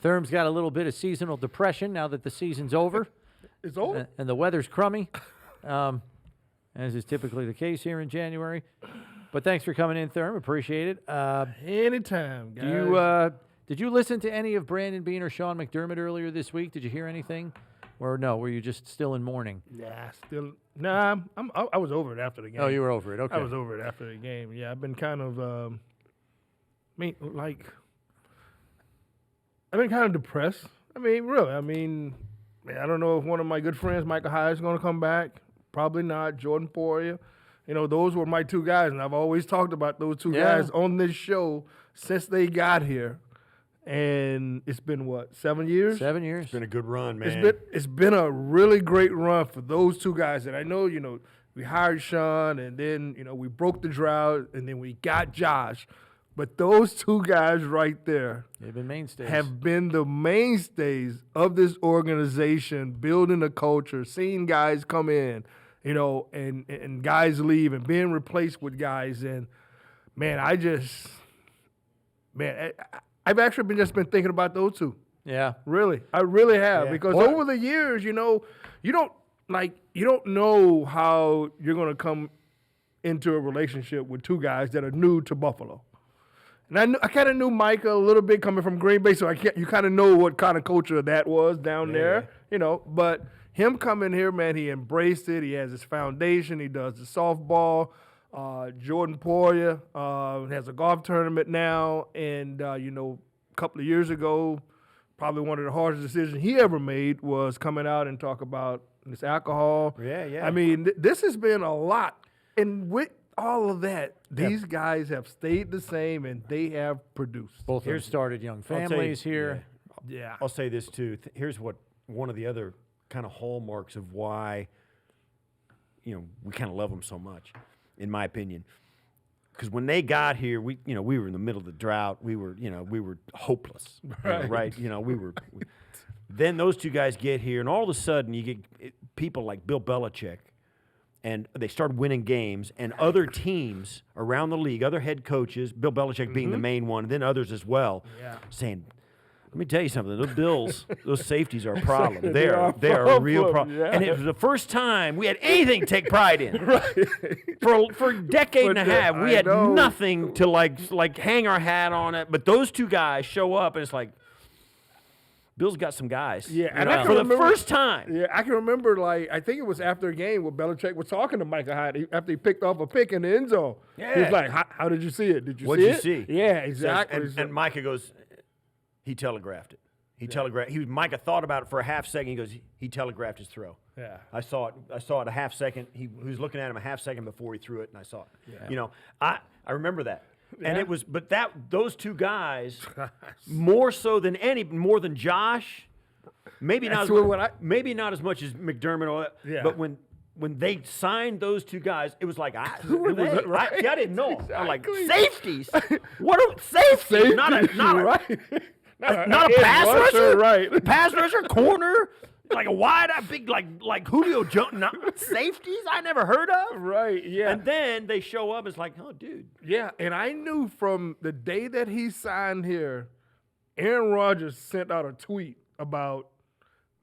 Thurm's got a little bit of seasonal depression now that the season's over. It's over? And the weather's crummy, as is typically the case here in January. But thanks for coming in, Thurm. Appreciate it. Anytime, guys. Did you listen to any of Brandon Beane or Shawn McDermott earlier this week? Did you hear anything? Or no, were you just still in mourning? Yeah, still. Nah, I was over it after the game. Oh, you were over it. Okay. I was over it after the game. Yeah, I've been kind of, I've been kind of depressed. I mean, really. I mean, I don't know if one of my good friends, Micah Hyde, is going to come back. Probably not. Jordan Poyer. You know, those were my two guys, and I've always talked about those two guys on this show since they got here. And it's been, what, 7 years? 7 years. It's been a good run, man. It's been a really great run for those two guys. And I know, we hired Shawn, and then, we broke the drought, and then we got Josh. But those two guys right there They've been mainstays. have been the mainstays of this organization, building a culture, seeing guys come in, and guys leave and being replaced with guys. And, man, I've actually been thinking about those two. Yeah. Really. I really have. Yeah. Because over the years, you don't know how you're going to come into a relationship with two guys that are new to Buffalo. And I kind of knew Micah a little bit coming from Green Bay, so you kind of know what kind of culture that was down there, But him coming here, man, he embraced it. He has his foundation. He does the softball. Jordan Poyer has a golf tournament now. And, a couple of years ago, probably one of the hardest decisions he ever made was coming out and talk about this alcohol. Yeah. I mean, this has been a lot. And with all of that, these guys have stayed the same, and they have produced. Both have started young families here. Yeah. I'll say this, too. Here's what one of the other kind of hallmarks of why, we kind of love them so much, in my opinion. Because when they got here, we were in the middle of the drought. We were hopeless, right? Then those two guys get here, and all of a sudden you get people like Bill Belichick, and they start winning games, and other teams around the league, other head coaches, Bill Belichick being the main one, and then others as well, saying, let me tell you something. Those Bills, those safeties are a problem. They are a real problem. Yeah. And it was the first time we had anything to take pride in. For a decade and a half, we had nothing to like hang our hat on it. But those two guys show up, and it's like, Bill's got some guys. Yeah, and I can for remember, the first time. Yeah, I can remember, I think it was after a game where Belichick was talking to Micah Hyde after he picked off a pick in the end zone. Yeah. He was like, how did you see it? Did you What'd see you it? see? Yeah, exactly. And Micah goes, he telegraphed it. Telegraphed. Micah thought about it for a half second. He goes, he telegraphed his throw. Yeah. I saw it a half second. He was looking at him a half second before he threw it, and I saw it. Yeah. I remember that. Yeah. And it was, but those two guys, more than Josh, maybe not as much as McDermott. But when they signed those two guys, it was like, who were they? I didn't know. Exactly. I'm like, safeties? What are safeties? Not a pass rusher? Right. Pass rusher, corner, like a wide-eyed, big, like Julio Jones. Safeties I never heard of? Right, yeah. And then they show up, it's like, oh, dude. Yeah, and I knew from the day that he signed here, Aaron Rodgers sent out a tweet about,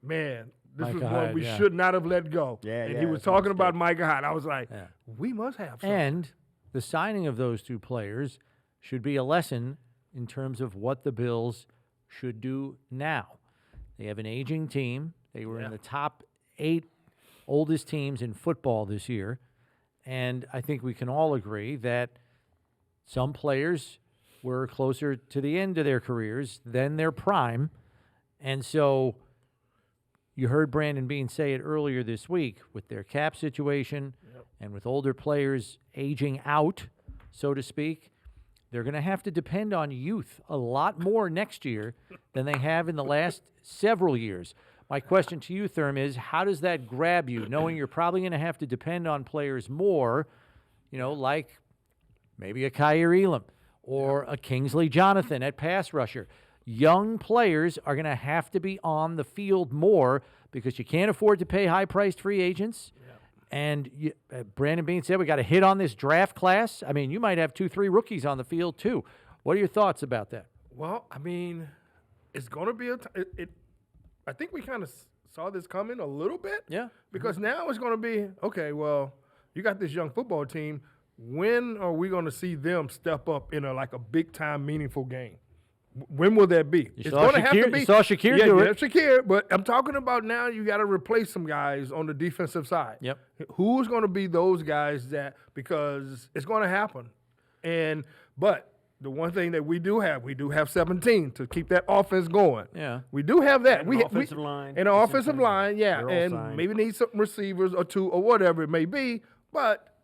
man, this Micah was one Hyde, we should not have let go. And he was talking about Micah Hyde. I was like, we must have something. And the signing of those two players should be a lesson in terms of what the Bills should do now. They have an aging team. They were in the top 8 oldest teams in football this year. And I think we can all agree that some players were closer to the end of their careers than their prime. And so you heard Brandon Beane say it earlier this week with their cap situation and with older players aging out, so to speak. They're going to have to depend on youth a lot more next year than they have in the last several years. My question to you, Thurm, is how does that grab you, knowing you're probably going to have to depend on players more, like maybe a Kyer Elam or a Kingsley Jonathan at pass rusher? Young players are going to have to be on the field more because you can't afford to pay high-priced free agents. And Brandon Beane said we got to hit on this draft class. I mean, you might have 2-3 rookies on the field too. What are your thoughts about that? Well, I mean, it's going to be I think we kind of saw this coming a little bit. Yeah. Because now it's going to be, okay, well, you got this young football team. When are we going to see them step up in a big-time, meaningful game? When will that be? It's going to have to be. You saw Shakir do it. Shakir, but I'm talking about now you got to replace some guys on the defensive side. Yep. Who's going to be those guys because it's going to happen. But the one thing that we do have 17 to keep that offense going. Yeah. We do have that. And an offensive line. And an offensive line, yeah. They're all And signed. maybe need some receivers or two or whatever it may be, but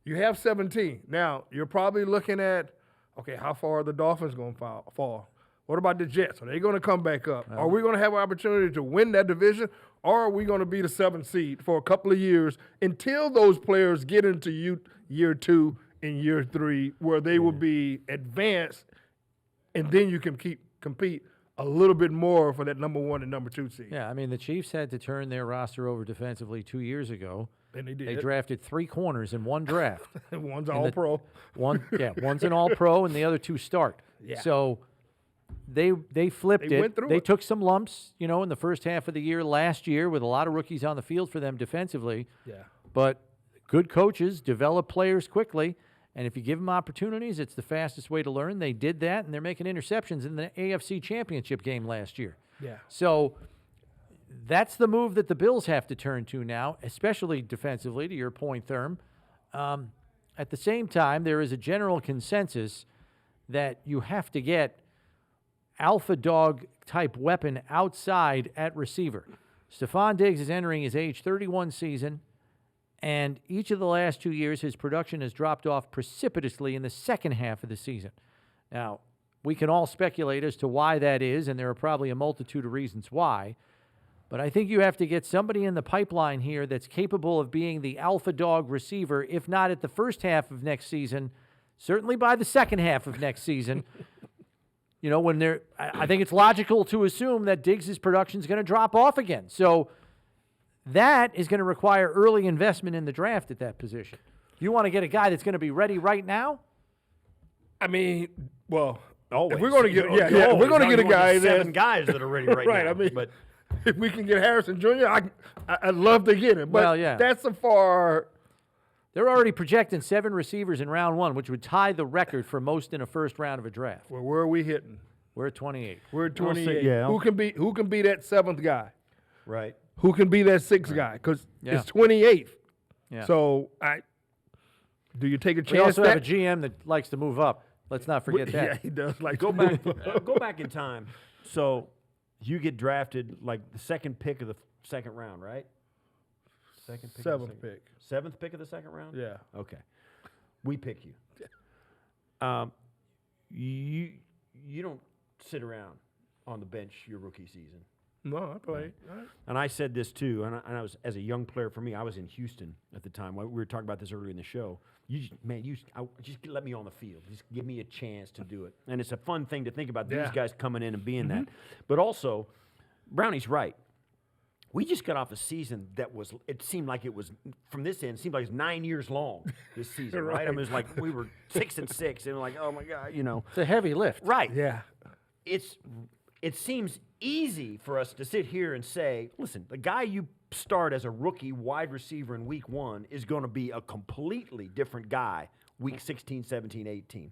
you have 17. Now, you're probably looking at, okay, how far are the Dolphins going to fall? What about the Jets? Are they going to come back up? Are we going to have an opportunity to win that division, or are we going to be the 7th seed for a couple of years until those players get into year 2 and year 3 where they will be advanced, and then you can compete a little bit more for that number 1 and number 2 seed. Yeah, I mean, the Chiefs had to turn their roster over defensively 2 years ago. And they did. They drafted 3 corners in one draft. One's all-pro. One's an all-pro, and the other 2 start. Yeah. So they flipped They it. went through They it. took some lumps, in the first half of the year last year with a lot of rookies on the field for them defensively. Yeah. But good coaches develop players quickly, and if you give them opportunities, it's the fastest way to learn. They did that, and they're making interceptions in the AFC Championship game last year. Yeah. So that's the move that the Bills have to turn to now, especially defensively, to your point, Thurm. At the same time, there is a general consensus that you have to get alpha dog type weapon outside at receiver. Stephon Diggs is entering his age 31 season, and each of the last 2 years, his production has dropped off precipitously in the second half of the season. Now, we can all speculate as to why that is, and there are probably a multitude of reasons why. But I think you have to get somebody in the pipeline here that's capable of being the alpha dog receiver, if not at the first half of next season, certainly by the second half of next season. I think it's logical to assume that Diggs' production is going to drop off again. So that is going to require early investment in the draft at that position. You want to get a guy that's going to be ready right now? I mean, well, Always. if we're going to get, Always. if we're going to Now get a you want guy the that 7 guys that are ready right right. now. I mean, but if we can get Harrison Jr., I'd love to get him. But Well, yeah. that's a far. They're already projecting 7 receivers in round 1, which would tie the record for most in a first round of a draft. Well, where are we hitting? We're at 28. We're at I'll say- 28. yeah. Who can be that 7th guy? right. Who can be that 6th guy? Because Yeah. it's 28th. Yeah. So do you take a We chance? also have a GM that likes to move up. Let's not forget Yeah, that. he does like Go to back. move. Go back in time. So you get drafted like the second pick of the second round, right? Second pick. of the 7th second- pick. 7th pick of the second round. Yeah. Okay. We pick you. You don't sit around on the bench your rookie season. No, I played. And I said this too, and I was, as a young player for me, I was in Houston at the time. We were talking about this earlier in the show. Just let me on the field. Just give me a chance to do it. And it's a fun thing to think about, these Yeah. guys coming in and being that. But also, Brownie's right. We just got off a season that was, it seemed like it was, from this end, it seemed like it was 9 years long this season, right? I mean, it was like we were 6-6, and like, oh my God, It's a heavy lift. Right. Yeah. It seems easy for us to sit here and say, listen, the guy you start as a rookie wide receiver in week 1 is going to be a completely different guy week 16, 17, 18.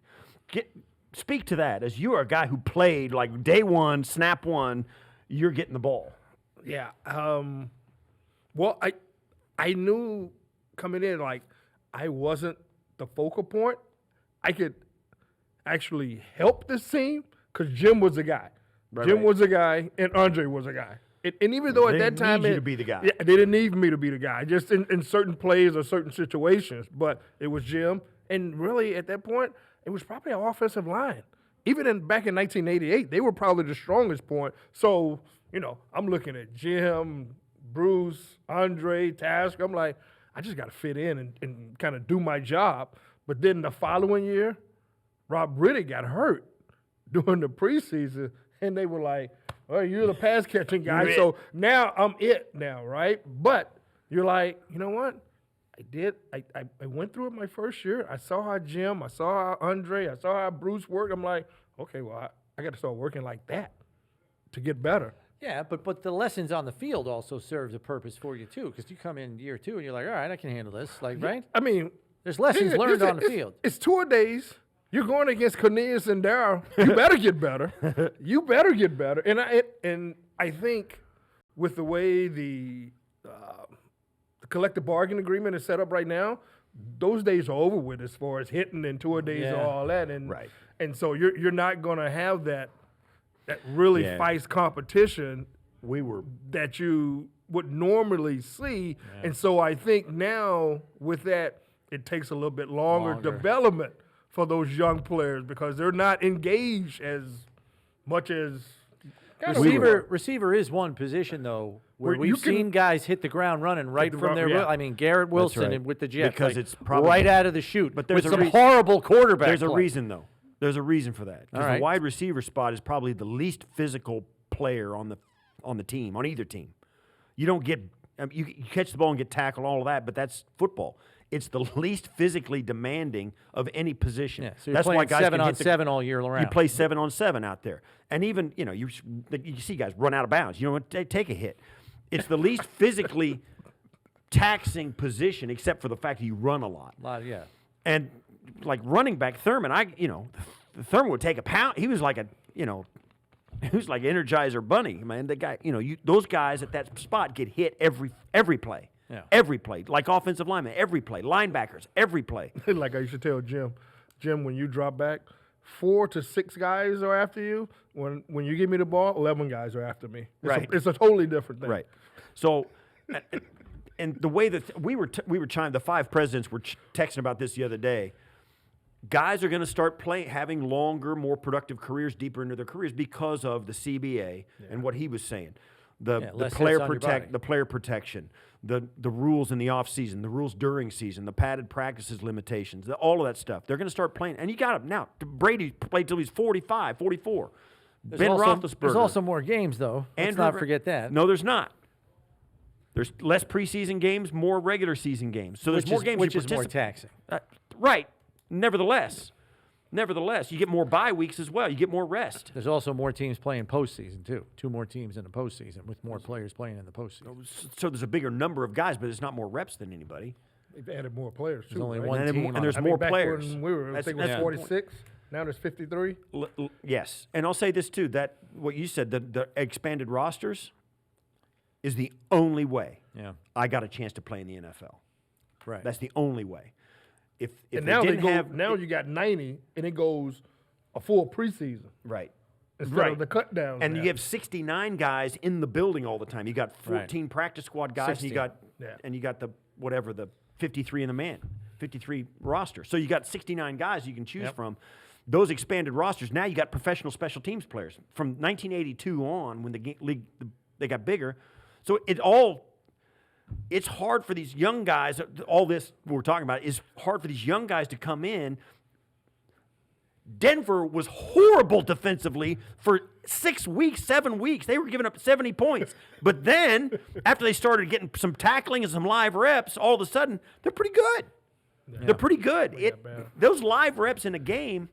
Speak to that, as you are a guy who played like day 1, snap 1, you're getting the ball. Yeah. Well, I knew coming in, like, I wasn't the focal point. I could actually help this team because Jim was the guy. Jim was the guy, and Andre was the guy. And even though They at that didn't time need you to be the guy. Yeah, they didn't need me to be the guy, just in certain plays or certain situations. But it was Jim, and really at that point, it was probably our offensive line. Even back in 1988, they were probably the strongest point. So I'm looking at Jim, Bruce, Andre, Task. I'm like, I just got to fit in and kind of do my job. But then the following year, Rob Riddick got hurt during the preseason, and they were like, well, you're the pass catching guy, so now I'm it now, right? But you're like, you know what? I went through it my first year. I saw how Jim, I saw how Andre, I saw how Bruce worked. I'm like, okay, well, I got to start working like that to get better. Yeah, but the lessons on the field also serves a purpose for you too, because you come in year 2 and you're like, all right, I can handle this, like, right? I mean, There's lessons learned on the field. It's 2 days. You're going against Cornelius and Darryl. You better get better. You better get better. And I think with the way the collective bargaining agreement is set up right now, those days are over with as far as hitting and 2 days and all that. And Right. And so you're not going to have that really feist competition that you would normally see. Yeah. And so I think now with that, it takes a little bit longer development for those young players because they're not engaged as much as receiver is one position though where we've seen guys hit the ground running right from their. I mean, Garrett Wilson with the Jets because it's probably right out of the chute. But there's with some horrible quarterback. There's a play. reason though. There's a reason for that because the wide receiver spot is probably the least physical player on the team, on either team. You don't get you catch the ball and get tackled, all of that, but that's football. It's the least physically demanding of any position. Yeah, so that's why guys 7-on-7 all year around. You play 7-on-7 out there, and even you see guys run out of bounds. You know, take a hit. It's the least physically taxing position, except for the fact that you run a lot. And like running back Thurman, Thurman would take a pound. He was like he was like Energizer Bunny, man. The guy, those guys at that spot get hit every play. Yeah. Every play, like offensive linemen, every play, linebackers, every play. Like I used to tell Jim, when you drop back, 4 to 6 guys are after you. When you give me the ball, 11 guys are after me. It's a totally different thing. Right. So, and the way that we were chiming, the 5 presidents were texting about this the other day. Guys are going to start having longer, more productive careers, deeper into their careers because of the CBA and what he was saying. The player protection, the rules in the offseason, the rules during season, the padded practices limitations, all of that stuff. They're going to start playing. And you got him now. Brady played till he's 45, 44. Ben Roethlisberger. There's also more games, though. Let's not forget that. No, there's not. There's less preseason games, more regular season games. So there's more games. Which is more taxing. Right. Nevertheless, you get more bye weeks as well. You get more rest. There's also more teams playing postseason, too. 2 more teams in the postseason with more players playing in the postseason. So there's a bigger number of guys, but it's not more reps than anybody. They've added more players, too. There's only one team. And there's more players. When we were, I think it was 46. Now there's 53. Yes. And I'll say this, too, that what you said, the expanded rosters is the only way I got a chance to play in the NFL. Right. That's the only way. If now you got 90 and it goes a full preseason. Right. Instead of the cut down. And you have 69 guys in the building all the time. You got 14 practice squad guys, 60. and you got the 53 in the 53 roster. So you got 69 guys you can choose from. Those expanded rosters, now you got professional special teams players from 1982 on when the league they got bigger. So it's hard for these young guys, all this we're talking about is hard for these young guys to come in. Denver was horrible defensively for 6 weeks, 7 weeks. They were giving up 70 points. But then, after they started getting some tackling and some live reps, all of a sudden, they're pretty good. Yeah. They're pretty good. Those live reps in a game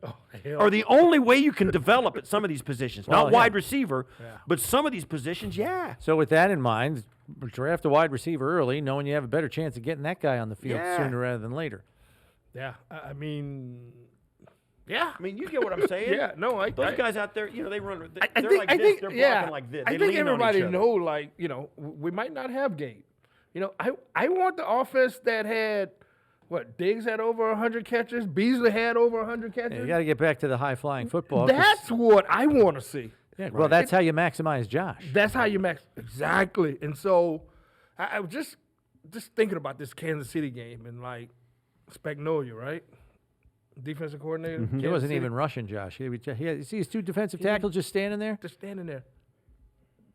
are the only way you can develop at some of these positions. Not wide receiver, but some of these positions, So with that in mind, draft a wide receiver early, knowing you have a better chance of getting that guy on the field sooner rather than later. Yeah, I mean, you get what I'm saying. Those guys out there, they run. They're blocking like this. I think everybody know, we might not have Gabe. I want the offense that had. Diggs had over 100 catches. Beasley had over 100 catches. You got to get back to the high-flying football. That's what I want to see. Yeah, well, that's how you maximize Josh. That's how you exactly. And so I was just thinking about this Kansas City game and Spagnuolo, right? Defensive coordinator. Mm-hmm. He wasn't even rushing Josh. You see his 2 defensive tackles just standing there? Just standing there.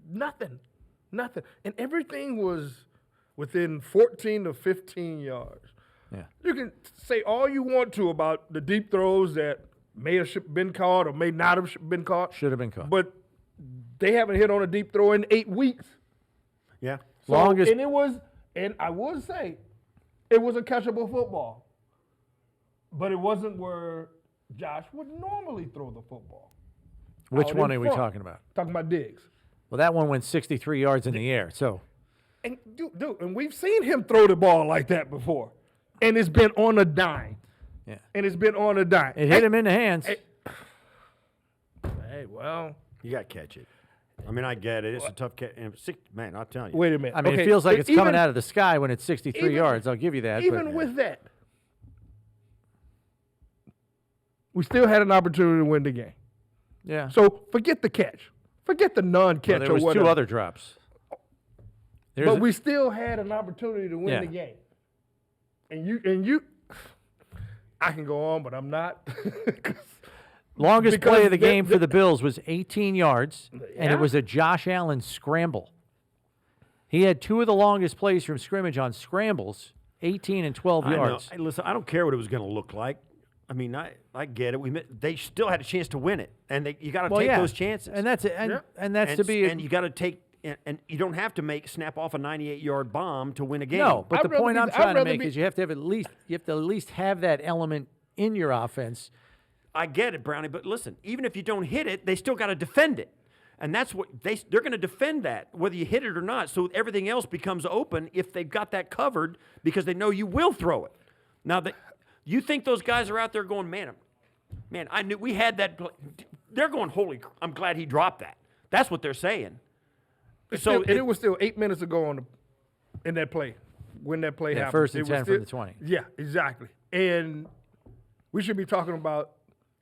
Nothing. And everything was within 14 to 15 yards. Yeah. You can say all you want to about the deep throws that may have been caught or may not have been caught. Should have been caught. But they haven't hit on a deep throw in 8 weeks. Yeah. And I would say it was a catchable football. But it wasn't where Josh would normally throw the football. Which one are we talking about? Talking about Diggs. Well, that one went 63 yards in the air. So, And dude, and we've seen him throw the ball like that before, and it's been on a dime. yeah, And it's been on a dime. it hit him in the hands. Hey, well, You got to catch it. I mean, I get it. It's a tough catch. Man, I'll tell you. wait a minute. I mean, Okay, it feels like but it's coming out of the sky when it's 63 yards. I'll give you that. Even but, with that, we still had an opportunity to win the game. yeah. So forget the catch. Forget the non-catch Well, there or was whatever. two other drops. But we still had an opportunity to win Yeah. the game. And you, I can go on, but I'm not. Longest play of the because game for the Bills was 18 yards, and Yeah. it was a Josh Allen scramble. He had two of the longest plays from scrimmage on scrambles, 18 and 12 I know. yards. Hey, listen, I don't care what it was going to look like. I mean, I get it. They still had a chance to win it, and you got to take those chances. And that's it. And, Yeah. and that's and, to be. and you got to take. And you don't have to snap off a 98-yard bomb to win a game. No, but I'd the rather point be- I'm I'd trying to rather make be- is you have to at least have that element in your offense. I get it, Brownie, but listen, even if you don't hit it, they still got to defend it. And that's what they're going to defend that, whether you hit it or not. So everything else becomes open if they've got that covered because they know you will throw it. Now, you think those guys are out there going, man, I knew we had that. They're going, I'm glad he dropped that. That's what they're saying. And it was still 8 minutes ago in that play, when that play happened. First and It was 10 still- from the 20. Yeah, exactly. And we should be talking about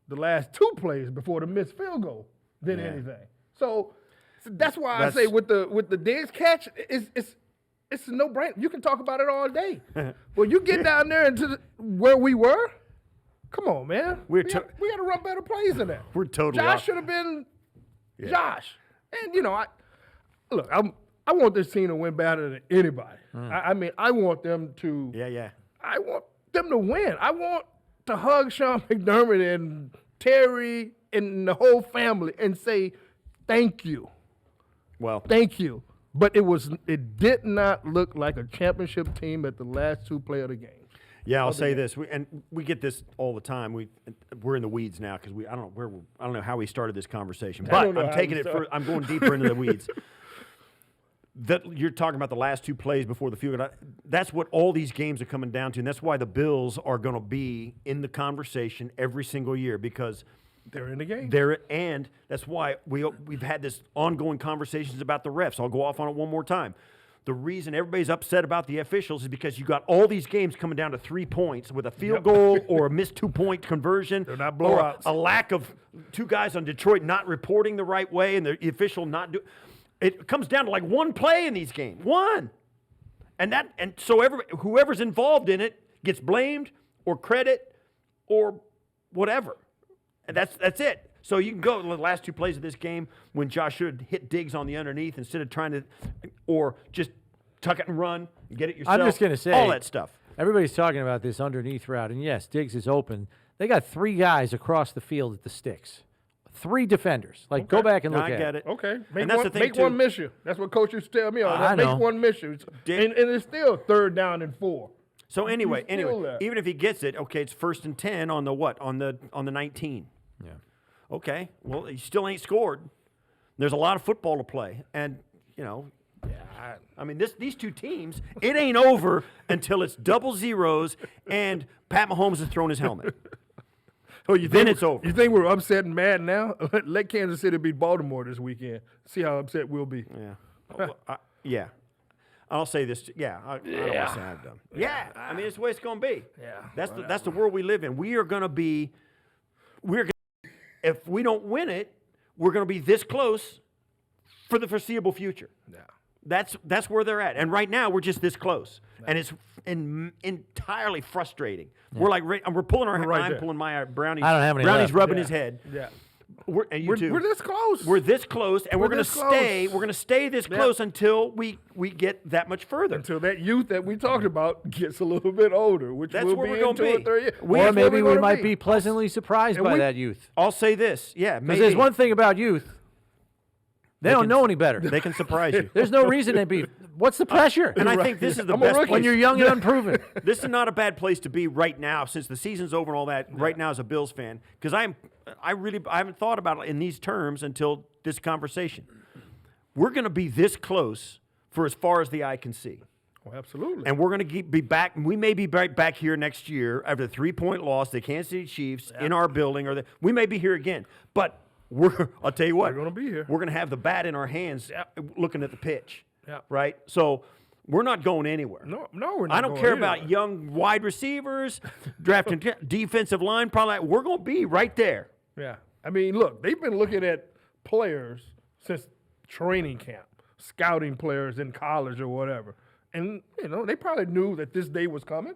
the last two plays before the missed field goal than anything. So that's why I say with the Diggs catch, it's a no-brainer. You can talk about it all day. Well, you get down there into where we were. Come on, man. We got to run better plays than that. We're totally Josh off. should have been Josh. And I want this team to win better than anybody. I mean, I want them to. Yeah. I want them to win. I want to hug Shawn McDermott and Terry and the whole family and say, thank you. Well, Thank you. But it did not look like a championship team at the last two play of the game. yeah, I'll say this, we get this all the time. We're in the weeds now because I don't know how we started this conversation, but don't know I'm how taking we it. started. I'm going deeper into the weeds. You're talking about the last two plays before the field goal. That's what all these games are coming down to, and that's why the Bills are going to be in the conversation every single year because They're in the game. and that's why we've had this ongoing conversations about the refs. I'll go off on it one more time. The reason everybody's upset about the officials is because you got all these games coming down to 3 points with a field goal or a missed 2-point conversion. They're not or blowouts. a lack of two guys on Detroit not reporting the right way and the official not do. It comes down to like one play in these games. One. And so whoever's involved in it gets blamed or credit or whatever. And that's it. So you can go to the last two plays of this game when Josh should hit Diggs on the underneath instead of trying to, or just tuck it and run and get it yourself. I'm just going to say all that stuff. Everybody's talking about this underneath route, and yes, Diggs is open. They got three guys across the field at the sticks. Three defenders. Go back and look I at get it. Okay. And that's the thing, make too. one miss you. That's what coach used to tell me all I that. know. Make one miss you. And it's still 3rd down and 4. So anyway, still there. even if he gets it, okay, it's 1st and 10 on the what? On the 19. Yeah. Okay. Well, he still ain't scored. There's a lot of football to play, and I mean, these two teams, it ain't over until it's double zeros and Pat Mahomes has thrown his helmet. Then it's over. You think we're upset and mad now? Let Kansas City beat Baltimore this weekend. See how upset we'll be. Yeah. Yeah. I'll say this. Yeah. I don't want to say I've done. Yeah. I mean, it's the way it's going to be. Yeah. That's the world we live in. We are going to be. If we don't win it, we're going to be this close for the foreseeable future. Yeah. That's where they're at. And right now, we're just this close. And it's entirely frustrating. We're like, we're pulling our hair. right I'm there. pulling my Brownie's. I don't have any Brownie's left. rubbing Yeah. his head. Yeah. And you We're too. this close. We're this close, and we're going to this close. stay. We're going to stay this close until we get that much further. Until that youth that we talked about gets a little bit older, which That's will where be we're in gonna 2 or be. 3 years. Or That's where maybe we're we gonna might be pleasantly surprised by that youth. I'll say this. Yeah, Because maybe. there's one thing about youth. They don't know any better. They can surprise you. There's no reason to be. What's the pressure? And I think this is the I'm a best rookie. when place. you're young and unproven. This is not a bad place to be right now, since the season's over and all that. Right now, as a Bills fan, because I haven't thought about it in these terms until this conversation. we're going to be this close for as far as the eye can see. Oh, absolutely. And we're going to be back. We may be back here next year after the 3-point loss to the Kansas City Chiefs in our building. We may be here again. But I'll tell you what. We're going to be here. We're going to have the bat in our hands looking at the pitch. Yeah. Right? So we're not going anywhere. No, we're not. I don't care about young wide receivers, drafting defensive line. Probably we're going to be right there. Yeah. I mean, look, they've been looking at players since training camp, scouting players in college or whatever. And, they probably knew that this day was coming.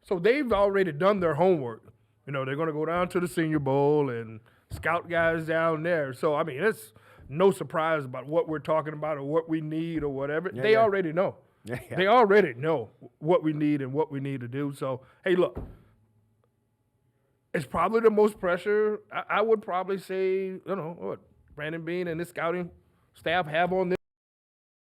So they've already done their homework. They're going to go down to the Senior Bowl and scout guys down there. So, I mean, it's no surprise about what we're talking about or what we need or whatever. Yeah, they already know. Yeah. They already know what we need and what we need to do. So, hey, look, it's probably the most pressure I would probably say, what Brandon Beane and his scouting staff have on this.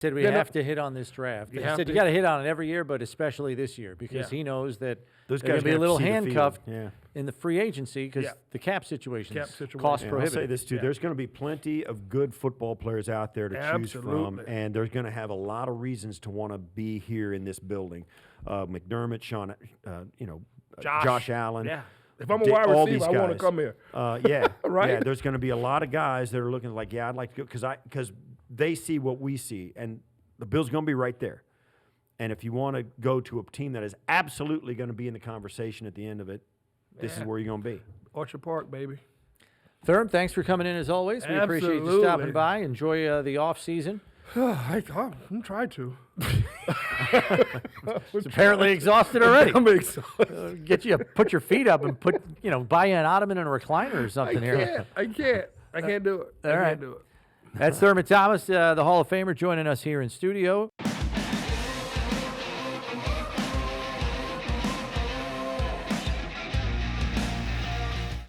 Said we have to hit on this draft. He said you got to hit on it every year, but especially this year because he knows that those they're guys going to be a little see the field. handcuffed Yeah. in the free agency because the cap situation is cost I'll prohibitive. say this too: there's going to be plenty of good football players out there to choose from, and there's going to have a lot of reasons to want to be here in this building. McDermott, Shawn, Josh Allen. Yeah. If I'm a wide receiver, I want to come here. Yeah, right. Yeah, there's going to be a lot of guys that are looking like, I'd like to go because they see what we see, and the Bills going to be right there. And if you want to go to a team that is absolutely going to be in the conversation at the end of it, this is where you're going to be. Orchard Park, baby. Thurman, thanks for coming in as always. We appreciate you stopping by. Enjoy the off season. I'm trying to. It's apparently exhausted already. I'm exhausted. Put your feet up and buy you an ottoman and a recliner or something here. I can't do it. I can't do it. That's Thurman Thomas, the Hall of Famer, joining us here in studio.